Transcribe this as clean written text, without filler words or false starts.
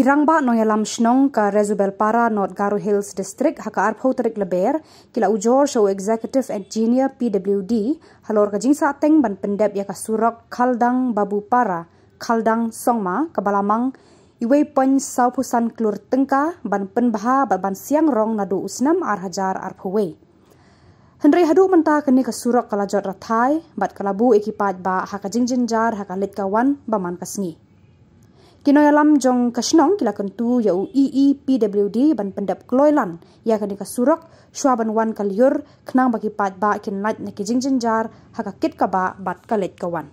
Rangbah noyalam Shnong ka Resubelpara North Garo Hills District haka arpho tarik leber kila Ujor show executive engineer PWD halor ka jingsa teng ban pendep ya ka Surok khaldang babu para khaldang songma ka balamang iwe pon saupusan klur tengka ban penbaha ban siang rong nadu usnam hajar arphowe Henry hadu menta kini ka Surok kalajot Rathai bat kalabu ekipaj ba haka jingjinjar haka litkawan baman kasngi Kinoyalam jong ka Shnong kila kentu yau PWD ban pendap kloilan ya kani ka Surok swaban wan kaliur kenang bagi pat ba kin lait na ki jingjinjar haka kit ka ba bat kalet kawan